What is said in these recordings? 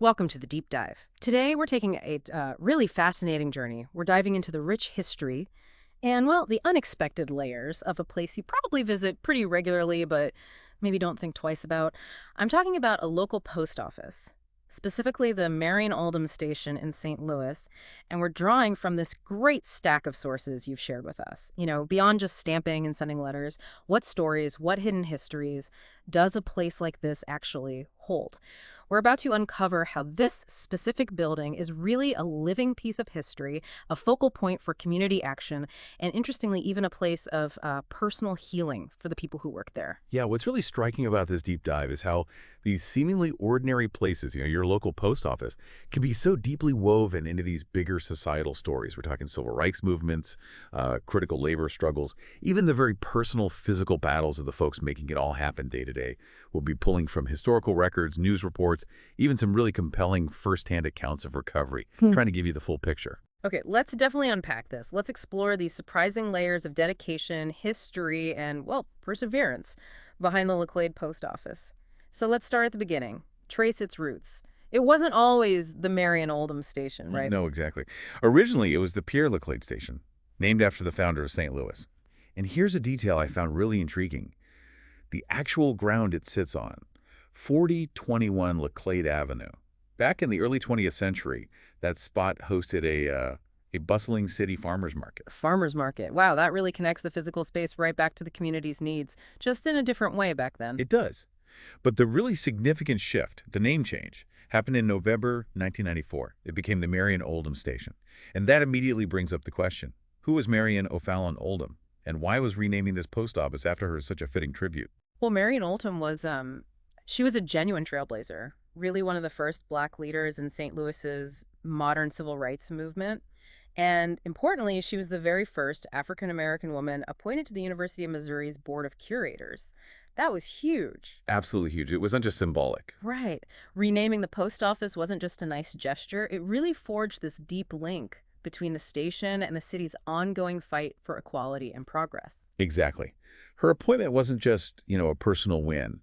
Welcome to the Deep Dive. Today, we're taking a really fascinating journey. We're diving into the rich history and, well, the unexpected layers of a place you probably visit pretty regularly, but maybe don't think twice about. I'm talking about a local post office, specifically the Marian Oldham station in St. Louis, and we're drawing from this great stack of sources you've shared with us. Beyond just stamping and sending letters, what stories, what hidden histories does a place like this actually hold? We're about to uncover how this specific building is really a living piece of history, a focal point for community action, and interestingly, even a place of personal healing for the people who work there. Yeah, what's really striking about this deep dive is how these seemingly ordinary places, your local post office, can be so deeply woven into these bigger societal stories. We're talking civil rights movements, critical labor struggles, even the very personal physical battles of the folks making it all happen day to day. We'll be pulling from historical records, news reports, even some really compelling firsthand accounts of recovery, trying to give you the full picture. Okay, let's definitely unpack this. Let's explore these surprising layers of dedication, history, and, well, perseverance behind the Laclede post office. So let's start at the beginning. Trace its roots. It wasn't always the Marian Oldham station, right? No, exactly. Originally, it was the Pierre Laclede station, named after the founder of St. Louis. And here's a detail I found really intriguing. The actual ground it sits on, 4021 Laclede Avenue. Back in the early 20th century, that spot hosted a bustling city farmers market. Farmers market. Wow, that really connects the physical space right back to the community's needs, just in a different way back then. It does. But the really significant shift, the name change, happened in November 1994. It became the Marian Oldham station. And that immediately brings up the question, who was Marian Oldham? And why was renaming this post office after her such a fitting tribute? Well, Marian Oldham was, she was a genuine trailblazer, really one of the first Black leaders in St. Louis's modern civil rights movement. And importantly, she was the very first African-American woman appointed to the University of Missouri's Board of Curators. That was huge. Absolutely huge. It wasn't just symbolic. Right. Renaming the post office wasn't just a nice gesture. It really forged this deep link between the station and the city's ongoing fight for equality and progress. Exactly. Her appointment wasn't just, a personal win.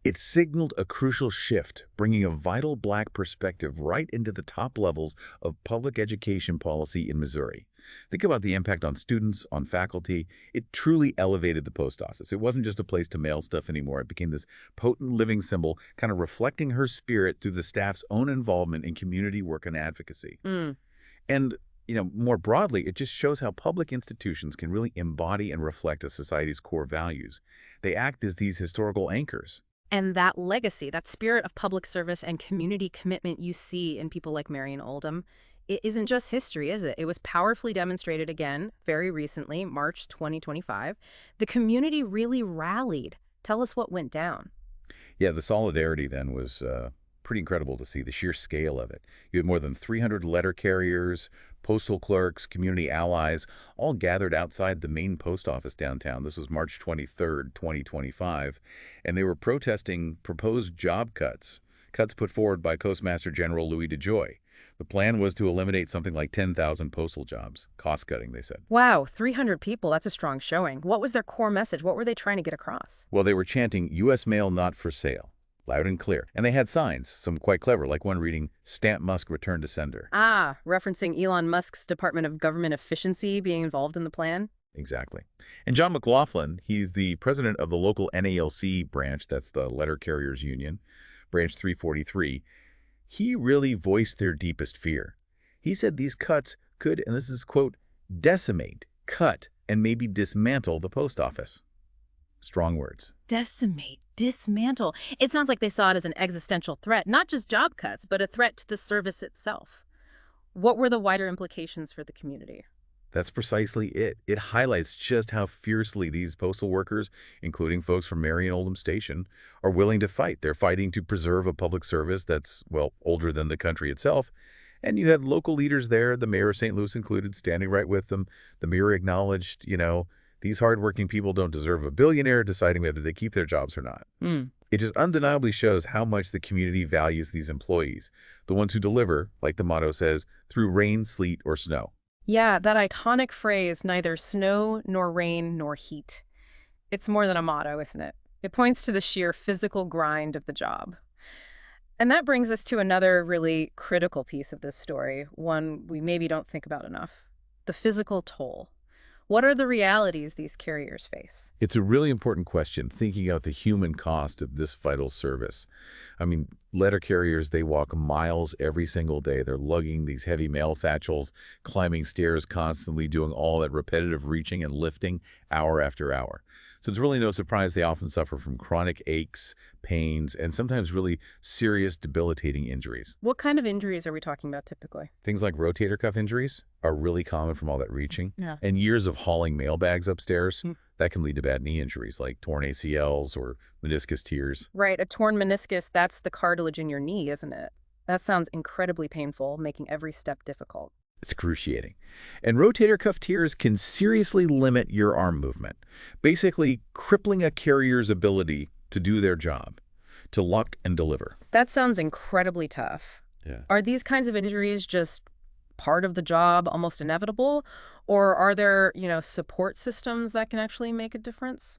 It signaled a crucial shift, bringing a vital Black perspective right into the top levels of public education policy in Missouri. Think about the impact on students, on faculty. It truly elevated the post office. It wasn't just a place to mail stuff anymore. It became this potent living symbol, kind of reflecting her spirit through the staff's own involvement in community work and advocacy. And more broadly, it just shows how public institutions can really embody and reflect a society's core values. They act as these historical anchors. And that legacy, that spirit of public service and community commitment you see in people like Marian Oldham, it isn't just history, is it? It was powerfully demonstrated again very recently, March 2025. The community really rallied. Tell us what went down. Yeah, the solidarity then was pretty incredible to see, the sheer scale of it. You had more than 300 letter carriers, postal clerks, community allies, all gathered outside the main post office downtown. This was March 23rd, 2025, and they were protesting proposed job cuts put forward by Postmaster General Louis DeJoy. The plan was to eliminate something like 10,000 postal jobs. Cost-cutting, they said. Wow, 300 people, that's a strong showing. What was their core message? What were they trying to get across? Well, they were chanting, U.S. mail not for sale, loud and clear. And they had signs, some quite clever, like one reading, Stamp Musk return to sender. Ah, referencing Elon Musk's Department of Government Efficiency being involved in the plan? Exactly. And John McLaughlin, he's the president of the local NALC branch, that's the Letter Carriers Union, branch 343. He really voiced their deepest fear. He said these cuts could, and this is quote, decimate, cut, and maybe dismantle the post office. Strong words. Decimate, dismantle. It sounds like they saw it as an existential threat, not just job cuts, but a threat to the service itself. What were the wider implications for the community? That's precisely it. It highlights just how fiercely these postal workers, including folks from Marian Oldham Station, are willing to fight. They're fighting to preserve a public service that's, well, older than the country itself. And you had local leaders there, the mayor of St. Louis included, standing right with them. The mayor acknowledged, these hardworking people don't deserve a billionaire deciding whether they keep their jobs or not. It just undeniably shows how much the community values these employees, the ones who deliver, like the motto says, through rain, sleet, or snow. Yeah, that iconic phrase, neither snow nor rain nor heat. It's more than a motto, isn't it? It points to the sheer physical grind of the job. And that brings us to another really critical piece of this story, one we maybe don't think about enough: the physical toll. What are the realities these carriers face? It's a really important question, thinking out the human cost of this vital service. I mean, letter carriers, they walk miles every single day. They're lugging these heavy mail satchels, climbing stairs constantly, doing all that repetitive reaching and lifting hour after hour. So it's really no surprise they often suffer from chronic aches, pains, and sometimes really serious debilitating injuries. What kind of injuries are we talking about typically? Things like rotator cuff injuries are really common from all that reaching, Yeah. and years of hauling mail bags upstairs, Hmm. that can lead to bad knee injuries like torn ACLs or meniscus tears. Right, a torn meniscus, that's the cartilage in your knee, isn't it? That sounds incredibly painful, making every step difficult. It's excruciating. And rotator cuff tears can seriously limit your arm movement, basically crippling a carrier's ability to do their job, to lock and deliver. That sounds incredibly tough. Yeah. Are these kinds of injuries just part of the job, almost inevitable? Or are there, support systems that can actually make a difference?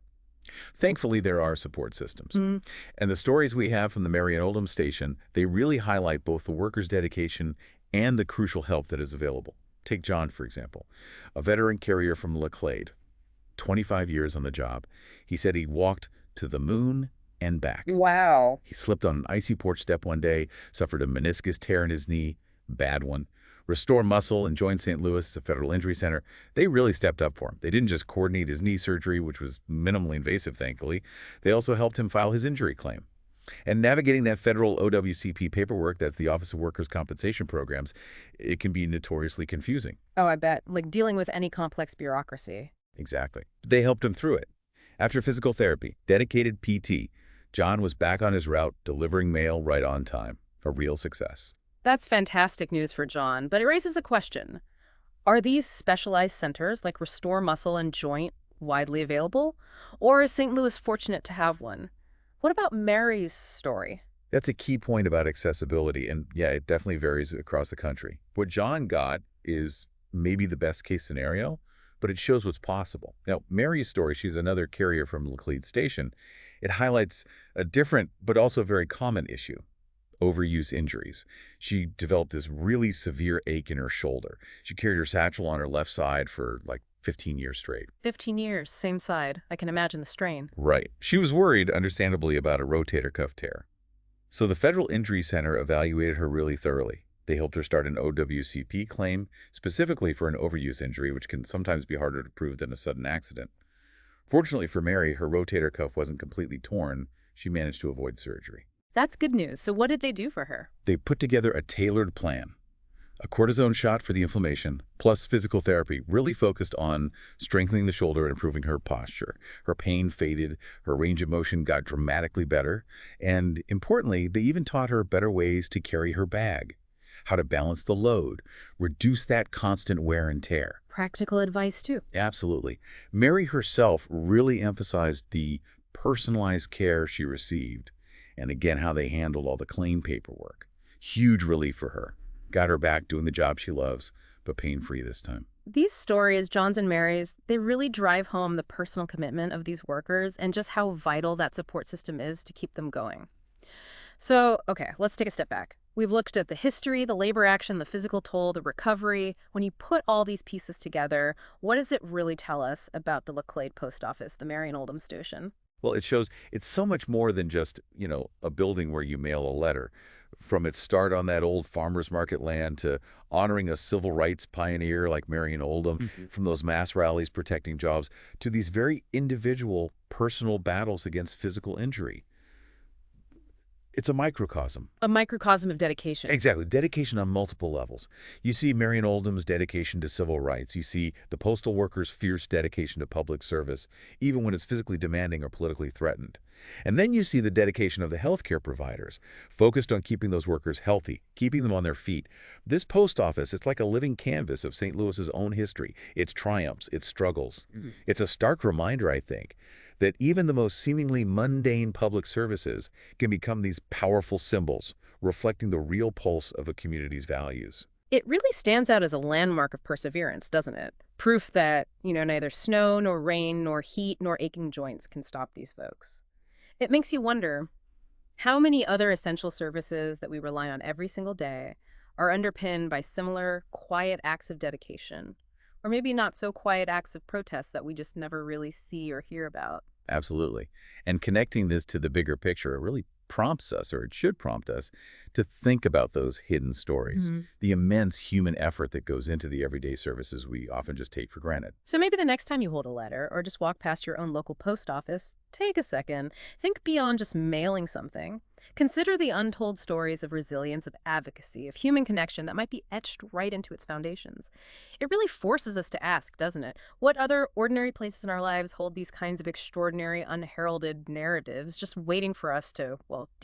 Thankfully, there are support systems. Mm. And the stories we have from the Marian Oldham station, they really highlight both the workers' dedication and the crucial help that is available. Take John, for example, a veteran carrier from Laclede, 25 years on the job. He said he walked to the moon and back. Wow. He slipped on an icy porch step one day, suffered a meniscus tear in his knee, bad one. Restore Muscle and joined St. Louis, the Federal Injury Center. They really stepped up for him. They didn't just coordinate his knee surgery, which was minimally invasive, thankfully. They also helped him file his injury claim. And navigating that federal OWCP paperwork, that's the Office of Workers' Compensation Programs, it can be notoriously confusing. Oh, I bet. Like dealing with any complex bureaucracy. Exactly. They helped him through it. After physical therapy, dedicated PT, John was back on his route, delivering mail right on time. A real success. That's fantastic news for John, but it raises a question. Are these specialized centers like Restore Muscle and Joint widely available? Or is St. Louis fortunate to have one? What about Mary's story? That's a key point about accessibility, and yeah, it definitely varies across the country. What John got is maybe the best case scenario, but it shows what's possible. Now, Mary's story, she's another carrier from Laclede Station. It highlights a different but also very common issue: overuse injuries. She developed this really severe ache in her shoulder. She carried her satchel on her left side for like 15 years straight. 15 years, same side. I can imagine the strain. Right. She was worried, understandably, about a rotator cuff tear. So the Federal Injury Center evaluated her really thoroughly. They helped her start an OWCP claim, specifically for an overuse injury, which can sometimes be harder to prove than a sudden accident. Fortunately for Mary, her rotator cuff wasn't completely torn. She managed to avoid surgery. That's good news. So what did they do for her? They put together a tailored plan. A cortisone shot for the inflammation, plus physical therapy, really focused on strengthening the shoulder and improving her posture. Her pain faded, her range of motion got dramatically better, and importantly, they even taught her better ways to carry her bag, how to balance the load, reduce that constant wear and tear. Practical advice, too. Absolutely. Mary herself really emphasized the personalized care she received, and again, how they handled all the claim paperwork. Huge relief for her. Got her back doing the job she loves, but pain-free this time. These stories, John's and Mary's, they really drive home the personal commitment of these workers and just how vital that support system is to keep them going. So, okay, let's take a step back. We've looked at the history, the labor action, the physical toll, the recovery. When you put all these pieces together, what does it really tell us about the Laclede Post Office, the Marian Oldham station? Well, it shows it's so much more than just, a building where you mail a letter. From its start on that old farmer's market land to honoring a civil rights pioneer like Marian Oldham, from those mass rallies protecting jobs to these very individual personal battles against physical injury. It's a microcosm. A microcosm of dedication. Exactly. Dedication on multiple levels. You see Marian Oldham's dedication to civil rights. You see the postal workers' fierce dedication to public service, even when it's physically demanding or politically threatened. And then you see the dedication of the healthcare providers, focused on keeping those workers healthy, keeping them on their feet. This post office, it's like a living canvas of St. Louis's own history, its triumphs, its struggles. It's a stark reminder, I think, that even the most seemingly mundane public services can become these powerful symbols, reflecting the real pulse of a community's values. It really stands out as a landmark of perseverance, doesn't it? Proof that, neither snow nor rain nor heat nor aching joints can stop these folks. It makes you wonder, How many other essential services that we rely on every single day are underpinned by similar quiet acts of dedication? Or maybe not so quiet acts of protest that we just never really see or hear about? Absolutely. And connecting this to the bigger picture, it really prompts us, or it should prompt us, to think about those hidden stories, the immense human effort that goes into the everyday services we often just take for granted. So maybe the next time you hold a letter or just walk past your own local post office, take a second. Think beyond just mailing something. Consider the untold stories of resilience, of advocacy, of human connection that might be etched right into its foundations. It really forces us to ask, doesn't it? What other ordinary places in our lives hold these kinds of extraordinary, unheralded narratives just waiting for us to, well, do